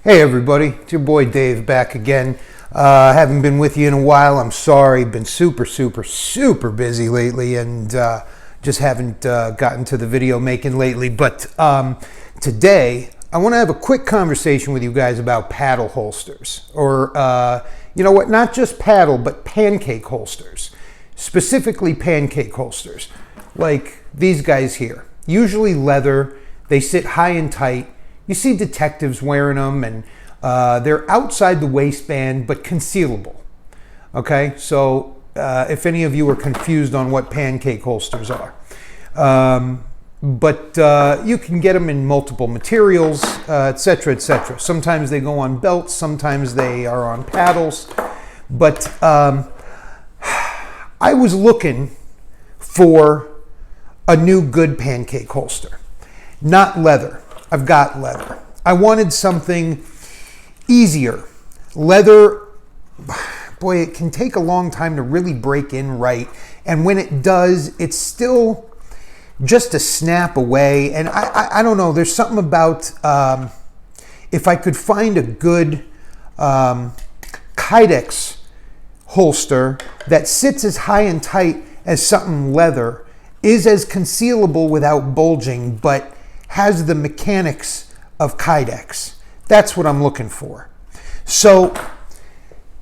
Hey everybody, it's your boy Dave back again. Haven't been with you in a while. I'm sorry. Been super busy lately and just haven't gotten to the video making lately. But today I want to have a quick conversation with you guys about paddle holsters, or you know what, not just paddle but pancake holsters. Specifically pancake holsters like these guys here. Usually leather, they sit high and tight. You see detectives wearing them, and they're outside the waistband but concealable. Okay, so if any of you are confused on what pancake holsters are, you can get them in multiple materials, etc., etc. Sometimes they go on belts, sometimes they are on paddles. But I was looking for a new good pancake holster, not leather. I've got leather. I wanted something easier. Leather, boy, it can take a long time to really break in right. And when it does, it's still just a snap away. And I don't know, there's something about, if I could find a good kydex holster that sits as high and tight as something leather, is as concealable without bulging, but has the mechanics of kydex. That's what I'm looking for. So a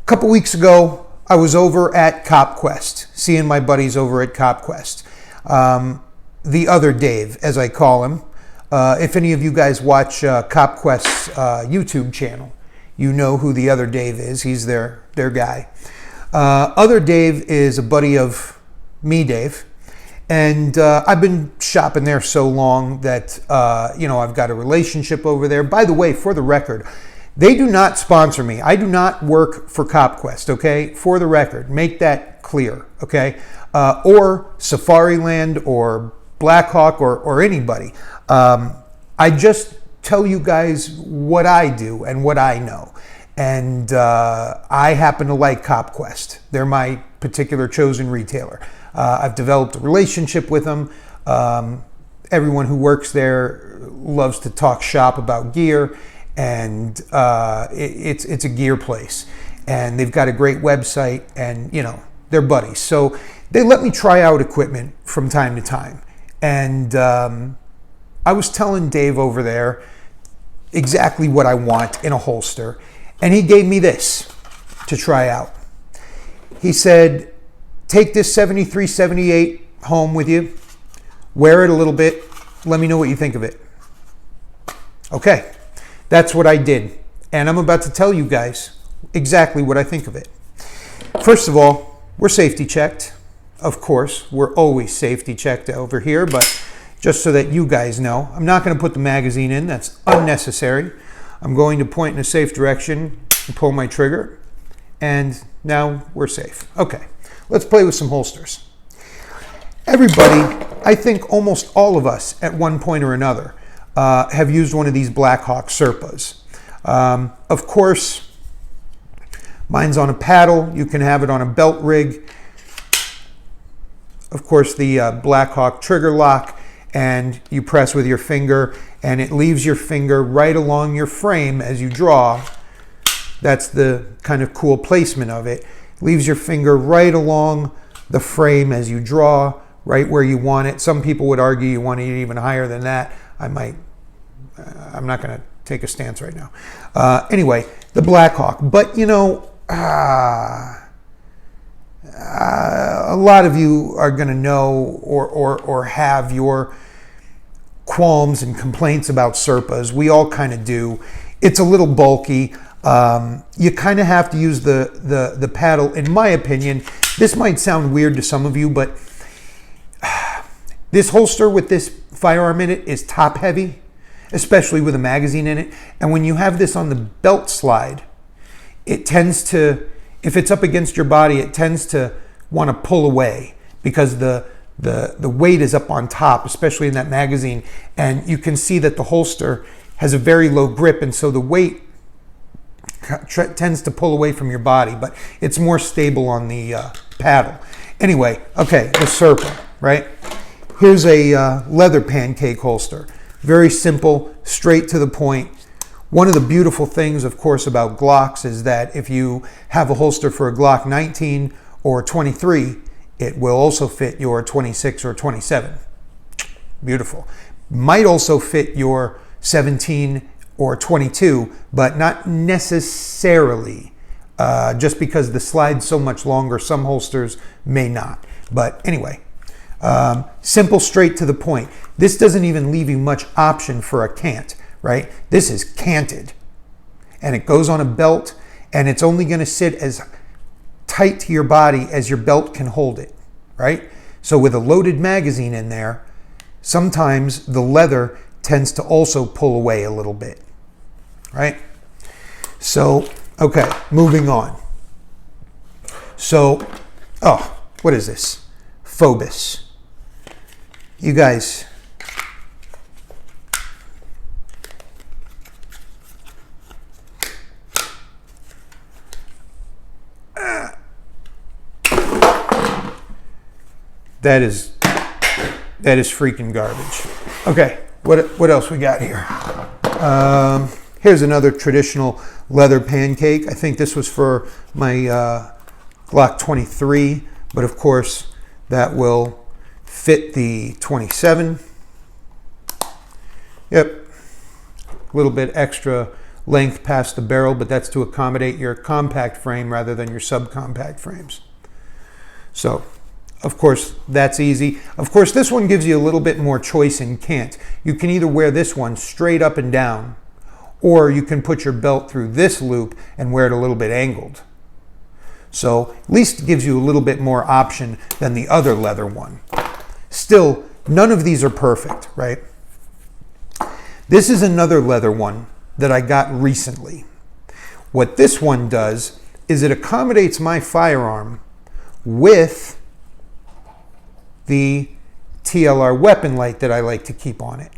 couple weeks ago, I was over at CopQuest, seeing my buddies over at CopQuest. The other Dave, as I call him. If any of you guys watch CopQuest's YouTube channel, you know who the other Dave is. He's their guy. Other Dave is a buddy of me, Dave. And I've been shopping there so long that, you know, I've got a relationship over there. By the way, for the record, they do not sponsor me. I do not work for CopQuest, okay? For the record, make that clear, okay? Or Safariland or Blackhawk or anybody. I just tell you guys what I do and what I know. And I happen to like CopQuest. They're my particular chosen retailer. I've developed a relationship with them. Everyone who works there loves to talk shop about gear, and it's a gear place. And they've got a great website, and you know, they're buddies. So they let me try out equipment from time to time. And I was telling Dave over there exactly what I want in a holster, and he gave me this to try out. He said, take this 73, 78 home with you, wear it a little bit, let me know what you think of it. Okay, that's what I did. And I'm about to tell you guys exactly what I think of it. First of all, we're safety checked. Of course, we're always safety checked over here, but just so that you guys know, I'm not going to put the magazine in. That's unnecessary. I'm going to point in a safe direction and pull my trigger. And now we're safe. Okay. Let's play with some holsters. Everybody, I think almost all of us at one point or another, have used one of these Blackhawk Serpas. Of course, mine's on a paddle. You can have it on a belt rig. Of course, the Blackhawk trigger lock, and you press with your finger, and it leaves your finger right along your frame as you draw. That's the kind of cool placement of it. Leaves your finger right along the frame as you draw, right where you want it. Some people would argue you want it even higher than that. I'm not going to take a stance right now. Anyway, the Blackhawk. But, you know, a lot of you are going to know or have your qualms and complaints about Serpas. We all kind of do. It's a little bulky. You kind of have to use the paddle. In my opinion, this might sound weird to some of you, but this holster with this firearm in it is top heavy, especially with a magazine in it. And when you have this on the belt slide, it tends to, if it's up against your body, it tends to want to pull away because the weight is up on top, especially in that magazine. And you can see that the holster has a very low grip, and so the weight tends to pull away from your body, but it's more stable on the paddle. Anyway, okay, the Serpa, right? Here's a leather pancake holster. Very simple, straight to the point. One of the beautiful things, of course, about Glocks is that if you have a holster for a Glock 19 or 23, it will also fit your 26 or 27. Beautiful. Might also fit your 17 or 22, but not necessarily. Just because the slide's so much longer, some holsters may not. But anyway, simple, straight to the point. This doesn't even leave you much option for a cant, right? This is canted, and it goes on a belt, and it's only going to sit as tight to your body as your belt can hold it, right? So with a loaded magazine in there, sometimes the leather tends to also pull away a little bit, right? So, okay, moving on. So, oh, what is this? Phobos. You guys, that is freaking garbage. Okay, what else we got here? Here's another traditional leather pancake. I think this was for my Glock 23, but of course that will fit the 27. Yep, a little bit extra length past the barrel, but that's to accommodate your compact frame rather than your subcompact frames. So, of course, that's easy. Of course, this one gives you a little bit more choice in cant. You can either wear this one straight up and down, or you can put your belt through this loop and wear it a little bit angled. So at least it gives you a little bit more option than the other leather one. Still, none of these are perfect, right? This is another leather one that I got recently. What this one does is it accommodates my firearm with the TLR weapon light that I like to keep on it.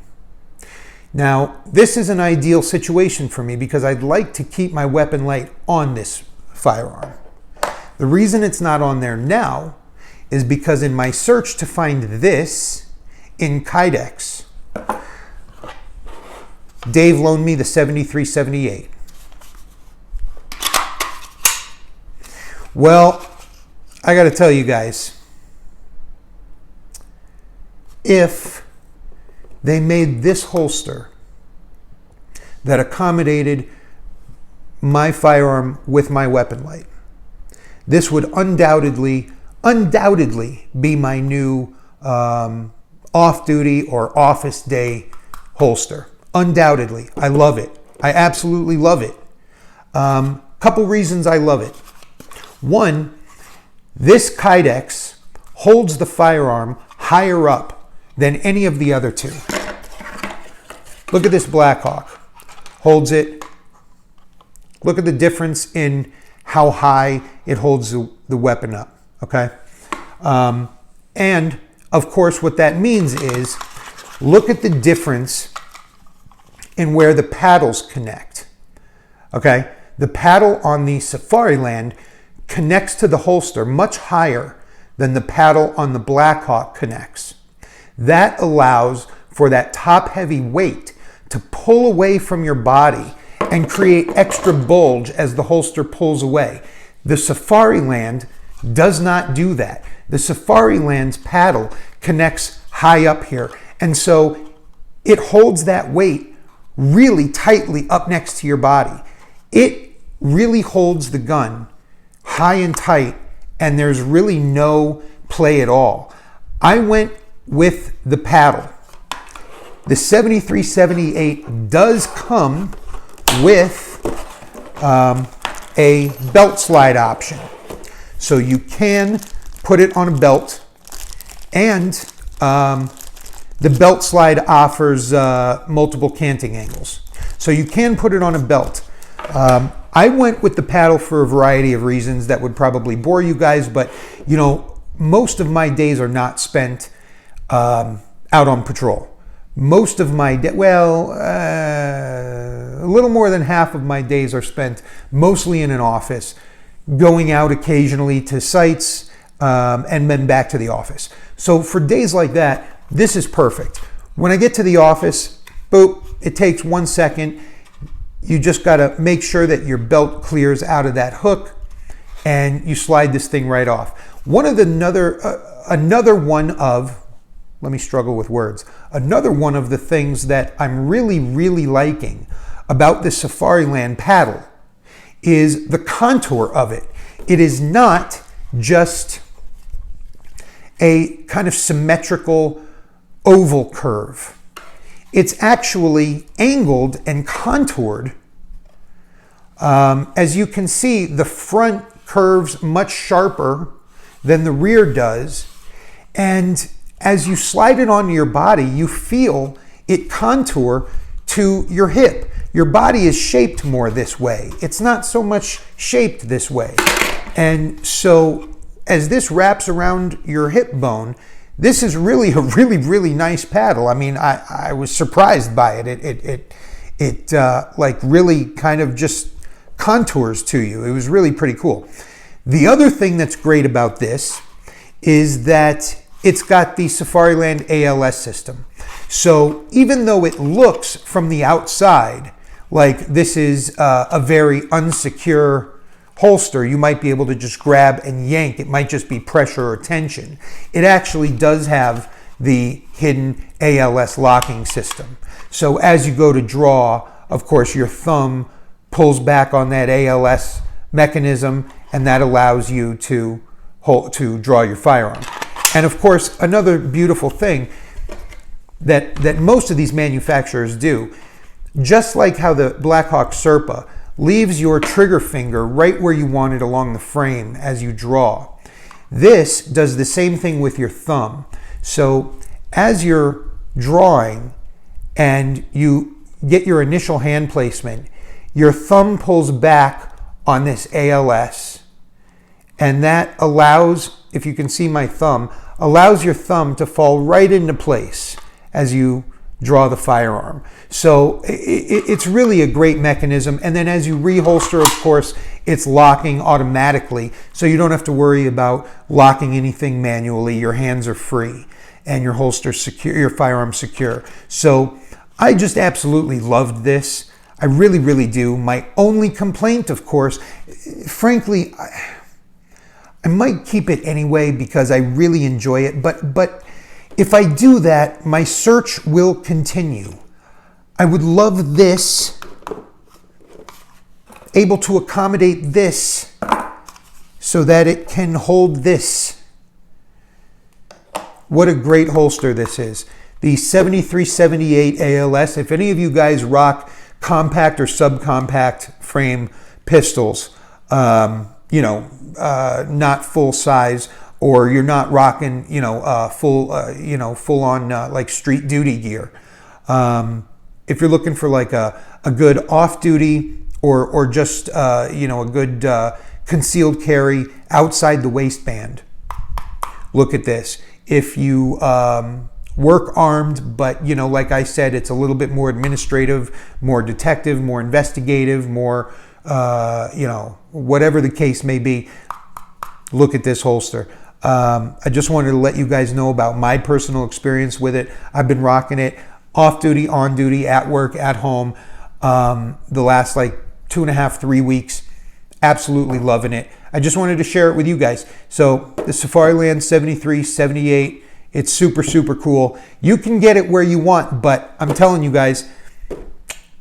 Now, this is an ideal situation for me because I'd like to keep my weapon light on this firearm. The reason it's not on there now is because in my search to find this in kydex, Dave loaned me the 7378. Well, I got to tell you guys, if they made this holster that accommodated my firearm with my weapon light, this would undoubtedly be my new off-duty or office day holster. Undoubtedly. I love it. I absolutely love it. Couple reasons I love it. One, this kydex holds the firearm higher up than any of the other two. Look at this Blackhawk. Holds it. Look at the difference in how high it holds the weapon up, okay? And, of course, what that means is, look at the difference in where the paddles connect, okay? The paddle on the Safariland connects to the holster much higher than the paddle on the Blackhawk connects. That allows for that top-heavy weight to pull away from your body and create extra bulge as the holster pulls away. The Safariland does not do that. The Safariland's paddle connects high up here, and so it holds that weight really tightly up next to your body. It really holds the gun high and tight, and there's really no play at all. I went with the paddle. The 7378 does come with a belt slide option. So you can put it on a belt, and the belt slide offers multiple canting angles. So you can put it on a belt. I went with the paddle for a variety of reasons that would probably bore you guys, but you know, most of my days are not spent out on patrol. Most of my day, well, a little more than half of my days are spent mostly in an office, going out occasionally to sites, and then back to the office. So for days like that, this is perfect. When I get to the office, boop, it takes 1 second. you just got to make sure that your belt clears out of that hook, and you slide this thing right off. Another one of the things that I'm really, really liking about the Safariland paddle is the contour of it. It is not just a kind of symmetrical oval curve. It's actually angled and contoured. As you can see, the front curves much sharper than the rear does. And as you slide it onto your body, you feel it contour to your hip. Your body is shaped more this way. It's not so much shaped this way. And so as this wraps around your hip bone, this is really a really nice paddle. I mean, I was surprised by it. It like really kind of just contours to you. It was really pretty cool. The other thing that's great about this is that it's got the Safariland ALS system. So even though it looks from the outside like this is a very unsecure holster, you might be able to just grab and yank. It might just be pressure or tension. It actually does have the hidden ALS locking system. So as you go to draw, of course, your thumb pulls back on that ALS mechanism, and that allows you to draw your firearm. And of course, another beautiful thing that most of these manufacturers do, just like how the Blackhawk Serpa leaves your trigger finger right where you want it along the frame as you draw. This does the same thing with your thumb. So as you're drawing and you get your initial hand placement, your thumb pulls back on this ALS, and that allows, if you can see my thumb, allows your thumb to fall right into place as you draw the firearm. So it's really a great mechanism. And then as you reholster, of course, it's locking automatically, so you don't have to worry about locking anything manually. Your hands are free and your holster's secure, your firearm's secure. So I just absolutely loved this. I really do. My only complaint, of course, frankly, I might keep it anyway because I really enjoy it, but if I do that, my search will continue. I would love this, able to accommodate this so that it can hold this. What a great holster this is. The 7378 ALS. If any of you guys rock compact or subcompact frame pistols, not full size, or you're not rocking, full on like street duty gear. If you're looking for like a good off duty or just, a good concealed carry outside the waistband, look at this. If you work armed, but like I said, it's a little bit more administrative, more detective, more investigative, more, whatever the case may be, look at this holster. I just wanted to let you guys know about my personal experience with it. I've been rocking it off duty, on duty, at work, at home, the last like 2.5, 3 weeks. Absolutely loving it. I just wanted to share it with you guys. So the Safariland 7378, it's super cool. You can get it where you want, but I'm telling you guys,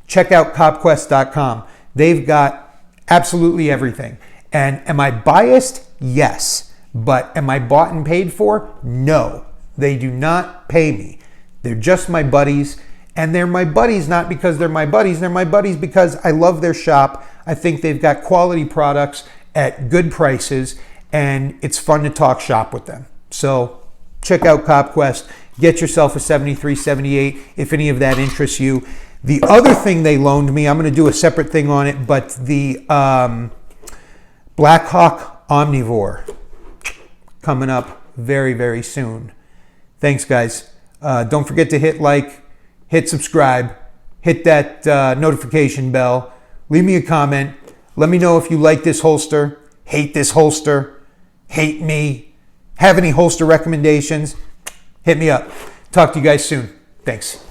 check out copquest.com. They've got absolutely everything. And am I biased? Yes. But am I bought and paid for? No. They do not pay me. They're just my buddies. And they're my buddies not because they're my buddies. They're my buddies because I love their shop. I think they've got quality products at good prices, and it's fun to talk shop with them. So check out CopQuest. Get yourself a 7378 if any of that interests you. The other thing they loaned me, I'm going to do a separate thing on it, but the Blackhawk Omnivore coming up very soon. Thanks, guys. Don't forget to hit like, hit subscribe, hit that notification bell, leave me a comment. Let me know if you like this holster, hate this holster, hate me, have any holster recommendations. Hit me up. Talk to you guys soon. Thanks.